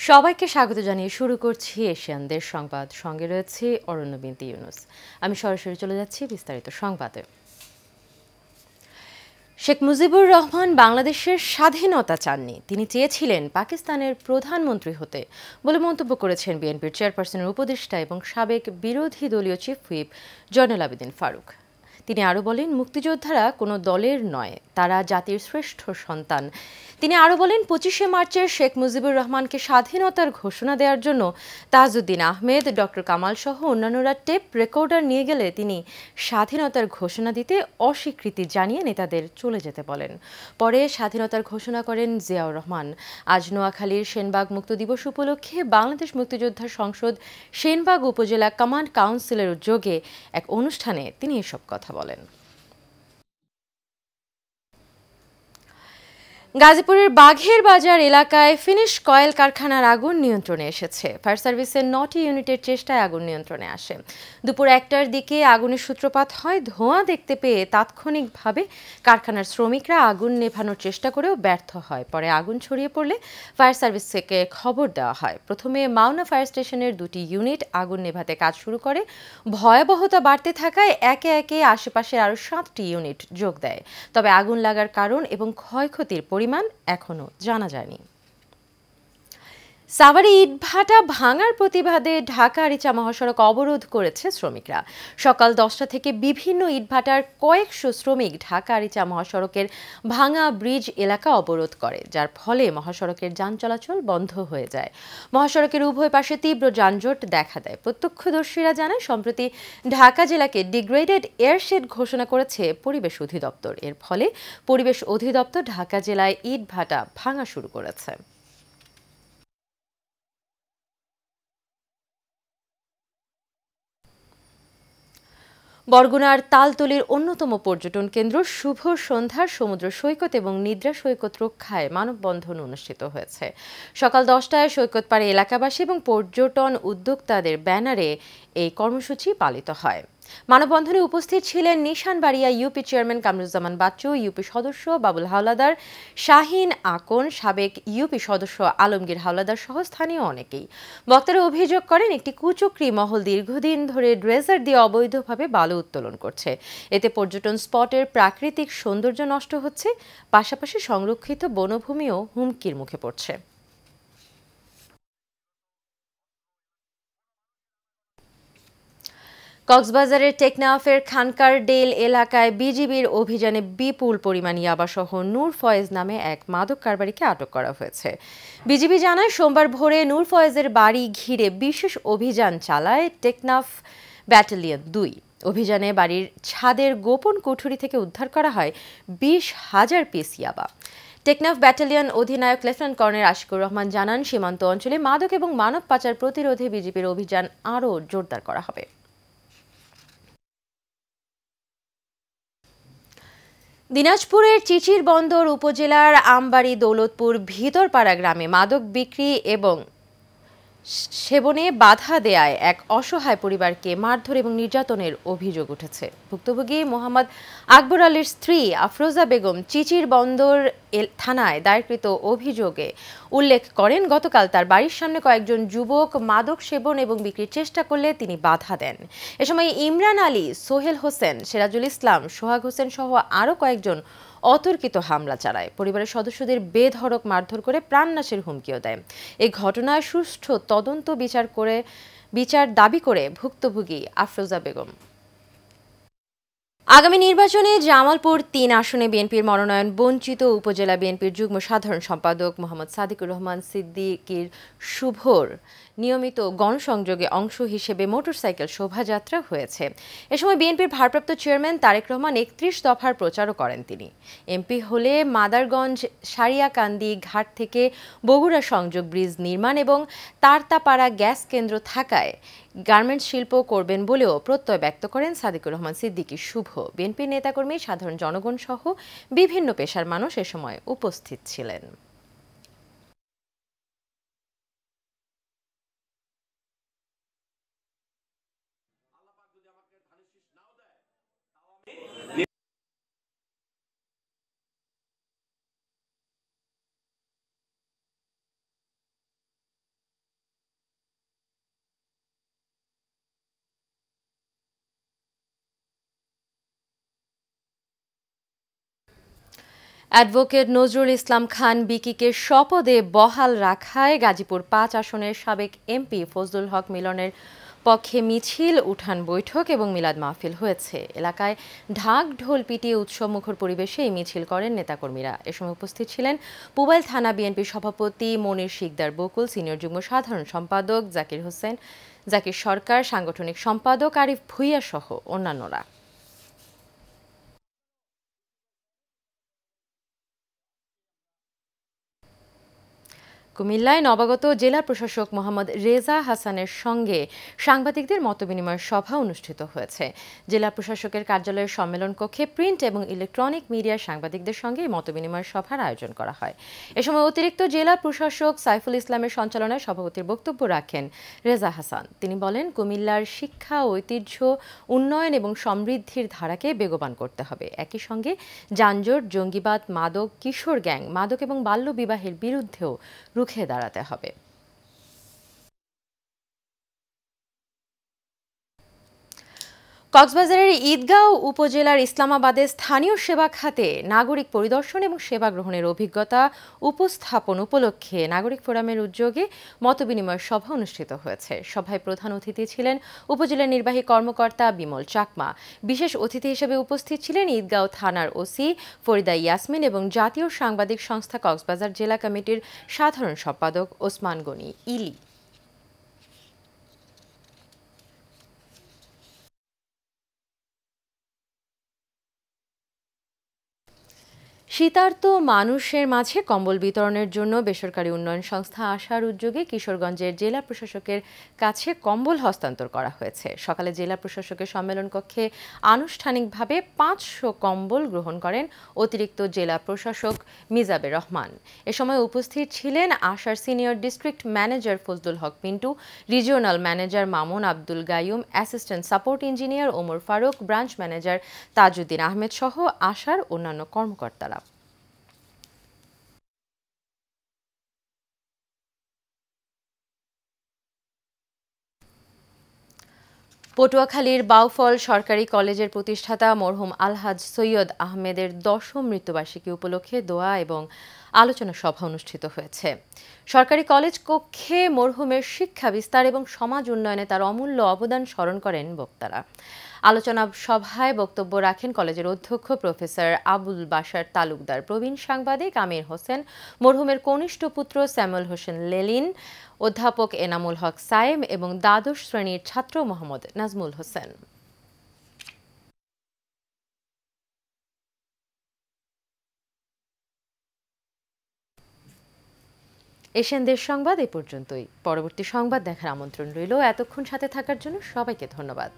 সবাইকে স্বাগত জানিয়ে শুরু করছি এশিয়ান দেশ সংবাদ। সঙ্গে রয়েছে অরণ্য বিনতি ইউনুস। আমি সরাসরি চলে যাচ্ছি বিস্তারিত সংবাদে। শেখ মুজিবুর রহমান বাংলাদেশের স্বাধীনতা চাননি, তিনি চেয়েছিলেন পাকিস্তানের প্রধানমন্ত্রী হতে বলে মন্তব্য করেছেন বিএনপির চেয়ারপারসনের উপদেষ্টা এবং সাবেক বিরোধী দলীয় চিফ হুইপ জয়নুল আবেদিন ফারুক। তিনি আরও বলেন, মুক্তিযোদ্ধারা কোনো দলের নয়, তারা জাতির শ্রেষ্ঠ সন্তান। তিনি আরও বলেন, 25শে মার্চের শেখ মুজিবুর রহমানকে স্বাধীনতার ঘোষণা দেওয়ার জন্য তাজউদ্দিন আহমেদ, ডক্টর কামাল সহ অন্যান্যরা টেপ রেকর্ডার নিয়ে গেলে তিনি স্বাধীনতার ঘোষণা দিতে অস্বীকৃতি জানিয়ে নেতাদের চলে যেতে বলেন। পরে স্বাধীনতার ঘোষণা করেন জিয়াউর রহমান। আজ নোয়াখালীর সেনবাগ মুক্ত দিবস উপলক্ষে বাংলাদেশ মুক্তিযোদ্ধা সংসদ সেনবাগ উপজেলা কমান্ড কাউন্সিলের উদ্যোগে এক অনুষ্ঠানে তিনি এসব কথা বলেন। গাজীপুরের বাঘের বাজার এলাকায় ফিনিশ কয়েল কারখানার আগুন নিয়ন্ত্রণে এসেছে। ফায়ার সার্ভিসের 9টি ইউনিটের চেষ্টায় আগুন নিয়ন্ত্রণে আসে। দুপুর 1টার দিকে আগুনের সূত্রপাত হয়। ধোঁয়া দেখতে পেয়ে তাৎক্ষণিকভাবে কারখানার শ্রমিকরা আগুন নেভানোর চেষ্টা করেও ব্যর্থ হয়। পরে আগুন ছড়িয়ে পড়লে ফায়ার সার্ভিস থেকে খবর দেওয়া হয়। প্রথমে মাওনা ফায়ার স্টেশনের 2টি ইউনিট আগুন নেভাতে কাজ শুরু করে। ভয়াবহতা বাড়তে থাকায় একে একে আশেপাশের আরও 7টি ইউনিট যোগ দেয়। তবে আগুন লাগার কারণ এবং ক্ষয়ক্ষতির পরিমাণ এখনো জানা যায়নি। সাভারে ইটভাটা ভাঙার প্রতিবাদে ঢাকা আরিচা মহাসড়ক অবরোধ করেছে শ্রমিকরা। সকাল 10টা থেকে বিভিন্ন ইটভাটার কয়েকশো শ্রমিক ঢাকা আরিচা মহাসড়কের ভাঙা ব্রিজ এলাকা অবরোধ করে, যার ফলে মহাসড়কের যান চলাচল বন্ধ হয়ে যায়। মহাসড়কের উভয় পাশে তীব্র যানজট দেখা দেয়। প্রত্যক্ষদর্শীরা জানায়, সম্প্রতি ঢাকা জেলাকে ডিগ্রেডেড এয়ারশেড ঘোষণা করেছে পরিবেশ অধিদপ্তর। এর ফলে পরিবেশ অধিদপ্তর ঢাকা জেলায় ইটভাটা ভাঙা শুরু করেছে। বরগুনার তালতলির অন্যতম পর্যটন কেন্দ্র শুভ সন্ধ্যার সমুদ্র সৈকত এবং নিদ্রা সৈকত রক্ষায় মানববন্ধন অনুষ্ঠিত হয়েছে। সকাল 10টায় সৈকত পাড়ে এলাকাবাসী এবং পর্যটন উদ্যোক্তাদের ব্যানারে এই কর্মসূচি পালিত হয়। মানববন্ধনে উপস্থিত ছিলেন Nishanbaria UP chairman Kamruzzaman Bachchu, UP সদস্য বাবুল হাওলাদার, শাহিন আকন, সাবেক ইউপি সদস্য আলমগীর হাওলাদার সহ স্থানীয় অনেকেই। বক্তারা অভিযোগ করেন, একটি কুচক্রী মহল দীর্ঘদিন ধরে ড্রেজার দিয়ে অবৈধভাবে বালু উত্তোলন করছে। এতে পর্যটন স্পটের প্রাকৃতিক সৌন্দর্য নষ্ট হচ্ছে, পাশাপাশি সংরক্ষিত বনভূমিও হুমকির মুখে পড়ছে। কক্সবাজারের টেকনাফের খানকার ডেল এলাকায় বিজিবির অভিযানে বিপুল পরিমাণ ইয়াবাসহ নূর ফয়েজ নামে এক মাদক কারবারিকে আটক করা হয়েছে। বিজিবি জানায়, সোমবার ভোরে নূর ফয়েজের বাড়ি ঘিরে বিশেষ অভিযান চালায় টেকনাফ ব্যাটালিয়ন 2। অভিযানে বাড়ির ছাদের গোপন কুঠুরি থেকে উদ্ধার করা হয় 20,000 পিস ইয়াবা। টেকনাফ ব্যাটালিয়ন অধিনায়ক লেফটেন্যান্ট কর্নেল আশিকুর রহমান জানান, সীমান্ত অঞ্চলে মাদক এবং মানব পাচার প্রতিরোধে বিজিবির অভিযান আরও জোরদার করা হবে। দিনাজপুরের চিচির বন্দর উপজেলার আমবাড়ি দৌলতপুর ভিতরপাড়া গ্রামে মাদক বিক্রি এবং সেবনে বাধা দেয়ায় এক অসহায় পরিবারকে মারধর এবং নির্যাতনের অভিযোগ উঠেছে। ভুক্তভোগী মোহাম্মদ আকবর আলীর স্ত্রী আফরোজা বেগম চিচির বন্দর থানায় দায়েরকৃত অভিযোগে উল্লেখ করেন, গতকাল তার বাড়ির সামনে কয়েকজন যুবক মাদক সেবন এবং বিক্রির চেষ্টা করলে তিনি বাধা দেন। এ সময় ইমরান আলী, সোহেল হোসেন, সিরাজুল ইসলাম, সোহাগ হোসেন সহ আরও কয়েকজন অতর্কিত হামলা চালায়। পরিবারের সদস্যদের বেধড়ক মারধর করে প্রাণনাশের হুমকিও দেয়। এই ঘটনায় সুষ্ঠু তদন্ত বিচার দাবি করে ভুক্তভোগী আফরোজা বেগম। আগামী নির্বাচনে জামালপুর 3 আসনে বিএনপির মনোনয়ন বঞ্চিত উপজেলা বিএনপির যুগ্ম সাধারণ সম্পাদক মোহাম্মদ সাদিকুর রহমান সিদ্দিকীর শুভর নিয়মিত গণসংযোগে অংশ হিসেবে মোটরসাইকেল শোভাযাত্রা হয়েছে। এ সময় বিএনপির ভারপ্রাপ্ত চেয়ারম্যান তারেক রহমান 31 দফার প্রচারও করেন। তিনি এমপি হলে মাদারগঞ্জ সারিয়াকান্দি ঘাট থেকে বগুড়া সংযোগ ব্রিজ নির্মাণ এবং তারতাপাড়া গ্যাস কেন্দ্র থাকায় গার্মেন্টস শিল্প করবেন বলেও প্রত্যয় ব্যক্ত করেন সাদিকুর রহমান সিদ্দিকী শুভ। বিএনপির নেতাকর্মী, সাধারণ জনগণ সহ বিভিন্ন পেশার মানুষ এ সময় উপস্থিত ছিলেন। অ্যাডভোকেট নজরুল ইসলাম খান বিকিকে স্বপদে বহাল রাখায় গাজীপুর ৫ আসনের সাবেক এমপি ফজলুল হক মিলনের পক্ষে মিছিল, উঠান বৈঠক এবং মিলাদ মাহফিল হয়েছে। এলাকায় ঢাক ঢোল পিটিয়ে উৎসবমুখর পরিবেশে এই মিছিল করেন নেতাকর্মীরা। এ সময় উপস্থিত ছিলেন পুবাইল থানা বিএনপির সভাপতি মনির শিকদার বকুল, সিনিয়র যুগ্ম সাধারণ সম্পাদক জাকির সরকার, সাংগঠনিক সম্পাদক আরিফ ভুইয়া সহ অন্যান্যরা। কুমিল্লায় নবাগত জেলা প্রশাসক মোহাম্মদ রেজা হাসানের সঙ্গে সাংবাদিকদের মতবিনিময় সভা অনুষ্ঠিত হয়েছে। জেলা প্রশাসকের কার্যালয়ের সম্মেলন কক্ষে প্রিন্ট এবং ইলেকট্রনিক মিডিয়ার সাংবাদিকদের সঙ্গে মতবিনিময় সভার আয়োজন করা হয়। এ সময় অতিরিক্ত জেলা প্রশাসক সাইফুল ইসলামের সঞ্চালনায় সভাপতির বক্তব্য রাখেন রেজা হাসান। তিনি বলেন, কুমিল্লার শিক্ষা, ঐতিহ্য, উন্নয়ন এবং সমৃদ্ধির ধারাকে বেগবান করতে হবে। একই সঙ্গে যানজট, জঙ্গিবাদ, মাদক, কিশোর গ্যাং, মাদক এবং বাল্যবিবাহের বিরুদ্ধেও রুখে দাঁড়াতে হবে। কক্সবাজারের ঈদগাঁও উপজেলার ইসলামাবাদে স্থানীয় সেবা খাতে নাগরিক পরিদর্শন এবং সেবা গ্রহণের অভিজ্ঞতা উপস্থাপন উপলক্ষে নাগরিক ফোরামের উদ্যোগে মতবিনিময় সভা অনুষ্ঠিত হয়েছে। সভায় প্রধান অতিথি ছিলেন উপজেলার নির্বাহী কর্মকর্তা বিমল চাকমা। বিশেষ অতিথি হিসেবে উপস্থিত ছিলেন ঈদগাঁও থানার ওসি ফরিদা ইয়াসমিন এবং জাতীয় সাংবাদিক সংস্থা কক্সবাজার জেলা কমিটির সাধারণ সম্পাদক ওসমান গনি ইলি। শীতার্ত মানুষের মাঝে কম্বল বিতরণের জন্য বেসরকারি উন্নয়ন সংস্থা আশার উদ্যোগে কিশোরগঞ্জের জেলা প্রশাসকের কাছে কম্বল হস্তান্তর করা হয়েছে। সকালে জেলা প্রশাসকের সম্মেলন কক্ষে আনুষ্ঠানিকভাবে ৫০০ কম্বল গ্রহণ করেন অতিরিক্ত জেলা প্রশাসক মিজাবের রহমান। এ সময় উপস্থিত ছিলেন আশার senior district manager Fazlul Haque Pintu, regional manager Mamun Abdul Gayum, assistant support engineer Omar Faruk, branch manager Tajuddin Ahmed সহ আশার অন্যান্য কর্মকর্তারা। পটুয়াখালীর বাউফল সরকারি কলেজের প্রতিষ্ঠাতা মরহুম আলহাজ সৈয়দ আহমেদের ১০ম মৃত্যুবার্ষিকী উপলক্ষে দোয়া এবং আলোচনা সভা অনুষ্ঠিত হয়েছে। সরকারি কলেজ কক্ষে মরহুমের শিক্ষা বিস্তার এবং সমাজ উন্নয়নে তার অমূল্য অবদান স্মরণ করেন বক্তারা। আলোচনা সভায় বক্তব্য রাখেন কলেজের অধ্যক্ষ প্রফেসর আবুল বাশার তালুকদার, প্রবীণ সাংবাদিক আমির হোসেন, মরহুমের কনিষ্ঠ পুত্র স্যামুয়েল হোসেন লেলিন, অধ্যাপক এনামুল হক সায়েম এবং দ্বাদশ শ্রেণীর ছাত্র মোহাম্মদ নাজমুল হোসেন। এশিয়ান দেশ সংবাদ এ পর্যন্তই। পরবর্তী সংবাদ দেখার আমন্ত্রণ রইল। এতক্ষণ সাথে থাকার জন্য সবাইকে ধন্যবাদ।